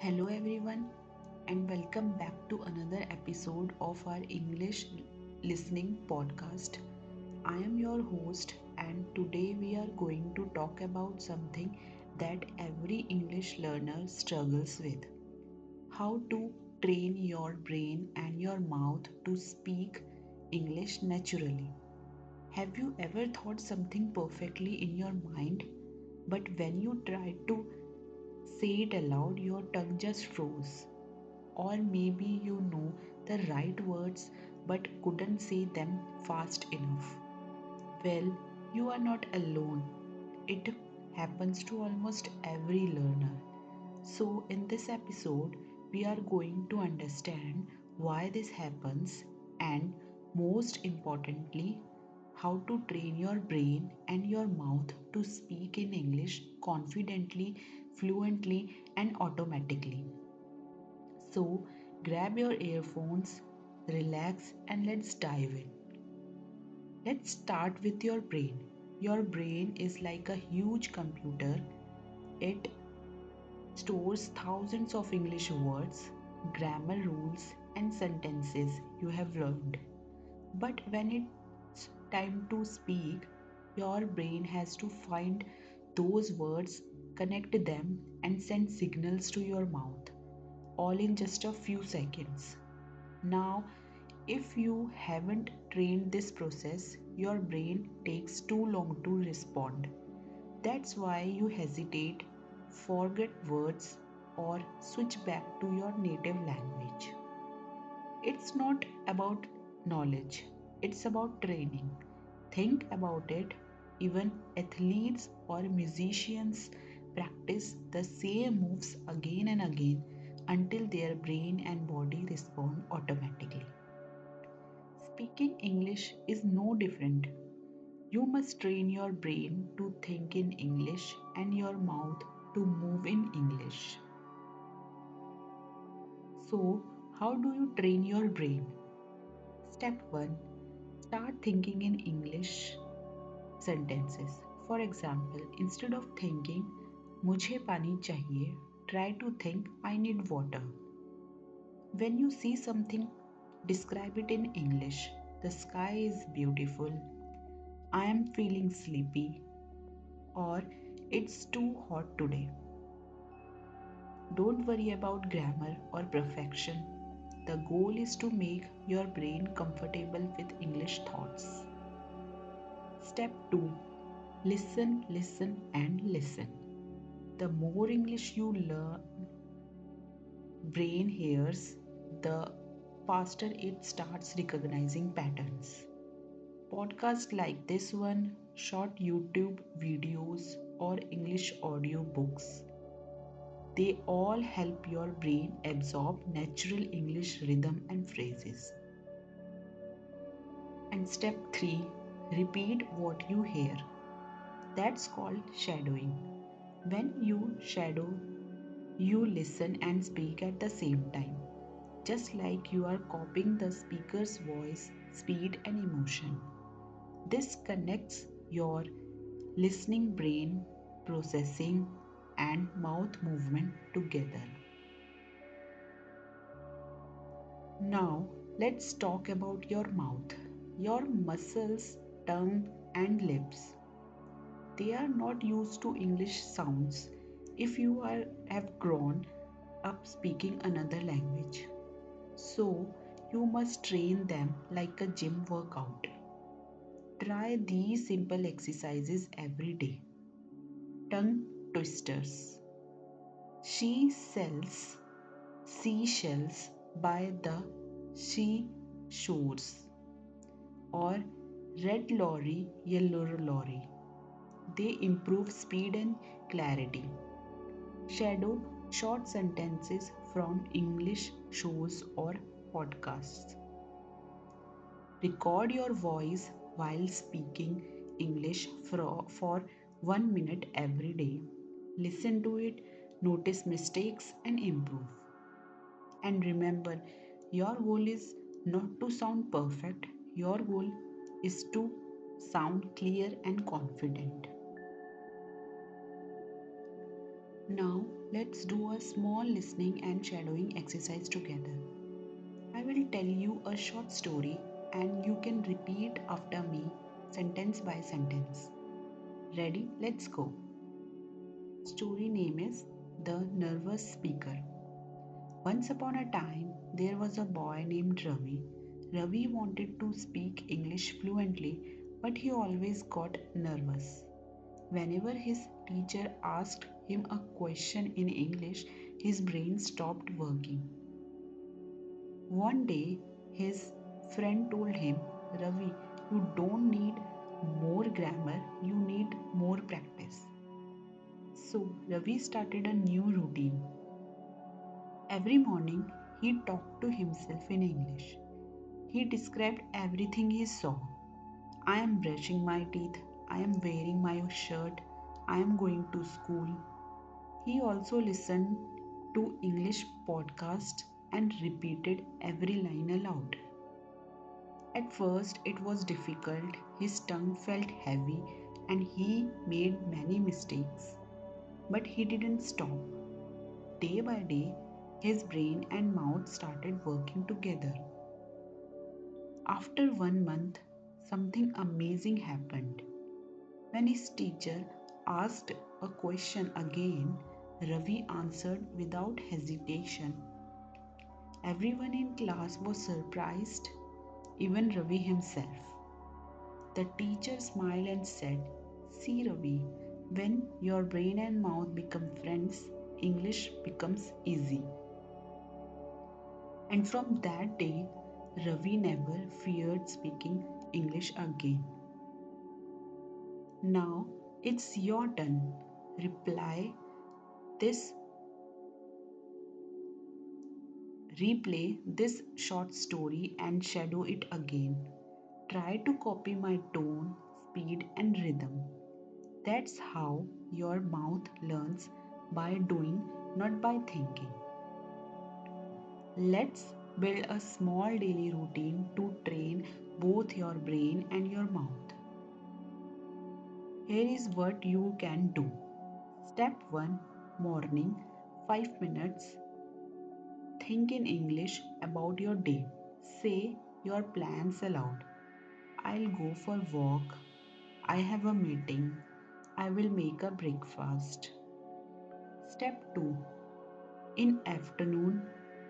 Hello, everyone, and welcome back to another episode of our English listening podcast. I am your host, and today we are going to talk about something that every English learner struggles with: how to train your brain and your mouth to speak English naturally. Have you ever thought something perfectly in your mind, but when you tried to say it aloud, your tongue just froze? Or maybe you know the right words but couldn't say them fast enough. Well, you are not alone. It happens to almost every learner. So, in this episode, we are going to understand why this happens and, most importantly, how to train your brain and your mouth to speak in English confidently, fluently, and automatically. So, grab your earphones, relax, and let's dive in. Let's start with your brain. Your brain is like a huge computer. It stores thousands of English words, grammar rules, and sentences you have learned. But when it's time to speak, your brain has to find those words, connect them, and send signals to your mouth, all in just a few seconds. Now, if you haven't trained this process, your brain takes too long to respond. That's why you hesitate, forget words, or switch back to your native language. It's not about knowledge, it's about training. Think about it. Even athletes or musicians practice the same moves again and again until their brain and body respond automatically. Speaking English is no different. You must train your brain to think in English and your mouth to move in English. So, how do you train your brain? Step 1: start thinking in English sentences. For example, instead of thinking मुझे पानी चाहिए, try to think I need water. When you see something, describe it in English. The sky is beautiful. I am feeling sleepy. Or it's too hot today. Don't worry about grammar or perfection. The goal is to make your brain comfortable with English thoughts. Step 2: listen, listen, and listen. The more English you learn, brain hears, the faster it starts recognizing patterns. Podcasts like this one, short YouTube videos, or English audio books, they all help your brain absorb natural English rhythm and phrases. And step 3: repeat what you hear. That's called shadowing. When you shadow, you listen and speak at the same time, just like you are copying the speaker's voice, speed, and emotion. This connects your listening brain, processing, and mouth movement together. Now, let's talk about your mouth. Your muscles, tongue, and lips. They are not used to English sounds if you have grown up speaking another language. So, you must train them like a gym workout. Try these simple exercises every day. Tongue twisters. She sells seashells by the seashores. Or red lorry, yellow lorry. They improve speed and clarity. Shadow short sentences from English shows or podcasts. Record your voice while speaking English for 1 minute every day. Listen to it, notice mistakes, and improve. And remember, your goal is not to sound perfect, your goal is to sound clear and confident. Now, let's do a small listening and shadowing exercise together. I will tell you a short story and you can repeat after me sentence by sentence. Ready? Let's go. Story name is The Nervous Speaker. Once upon a time, there was a boy named Ravi. Ravi wanted to speak English fluently, but he always got nervous. Whenever his teacher asked him a question in English, his brain stopped working. One day, his friend told him, Ravi, you don't need more grammar, you need more practice. So, Ravi started a new routine. Every morning, he talked to himself in English. He described everything he saw. I am brushing my teeth. I am wearing my shirt. I am going to school. He also listened to English podcasts and repeated every line aloud. At first, it was difficult. His tongue felt heavy and he made many mistakes. But he didn't stop. Day by day, his brain and mouth started working together. After 1 month, something amazing happened. When his teacher asked a question again, Ravi answered without hesitation. Everyone in class was surprised, even Ravi himself. The teacher smiled and said, See, Ravi, when your brain and mouth become friends, English becomes easy. And from that day, Ravi never feared speaking English again. Now it's your turn. Reply this, replay this short story and shadow it again. Try to copy my tone, speed, and rhythm. That's how your mouth learns by doing, not by thinking. Let's build a small daily routine to train both your brain and your mouth. Here is what you can do. Step 1, morning 5 minutes. Think in English about your day. Say your plans aloud. I'll go for walk. I have a meeting. I will make a breakfast. Step 2. In afternoon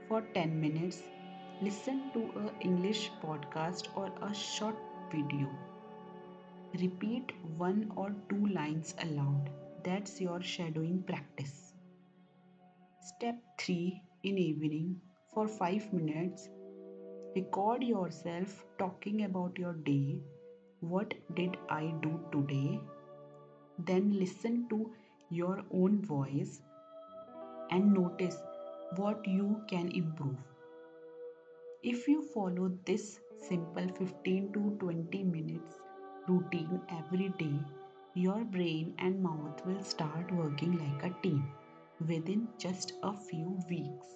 for 10 minutes, listen to a English podcast or a short video. Repeat one or two lines aloud. That's your shadowing practice. Step 3. In evening for 5 minutes, record yourself talking about your day. What did I do today? Then listen to your own voice and notice what you can improve. If you follow this simple 15 to 20 minutes routine every day, your brain and mouth will start working like a team within just a few weeks.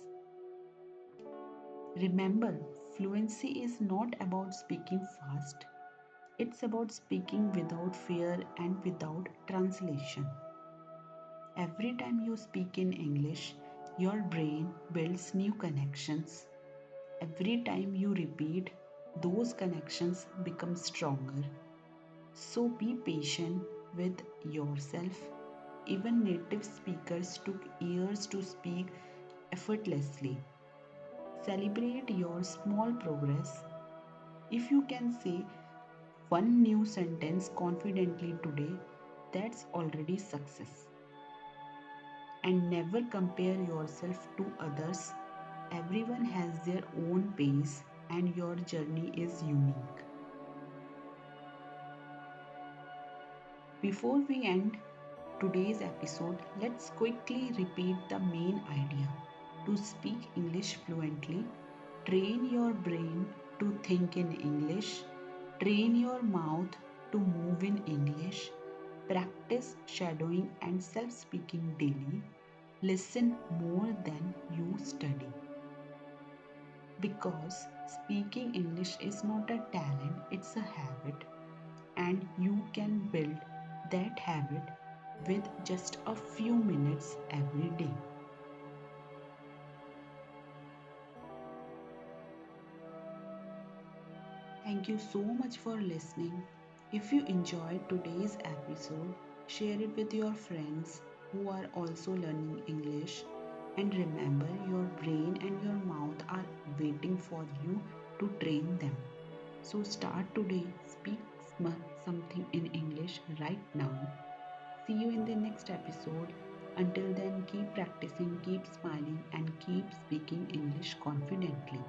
Remember, fluency is not about speaking fast, it's about speaking without fear and without translation. Every time you speak in English, your brain builds new connections. Every time you repeat, those connections become stronger. So be patient with yourself. Even native speakers took years to speak effortlessly. Celebrate your small progress. If you can say one new sentence confidently today, that's already success. And never compare yourself to others. Everyone has their own pace and your journey is unique. Before we end today's episode, let's quickly repeat the main idea. To speak English fluently, train your brain to think in English, train your mouth to move in English, practice shadowing and self speaking daily, listen more than you study. Because speaking English is not a talent, it's a habit, and you can build that habit with just a few minutes every day. Thank you so much for listening. If you enjoyed today's episode, share it with your friends who are also learning English. And remember, your brain and your mouth are waiting for you to train them. So start today, speak something in English right now. See you in the next episode. Until then, keep practicing, keep smiling, and keep speaking English confidently.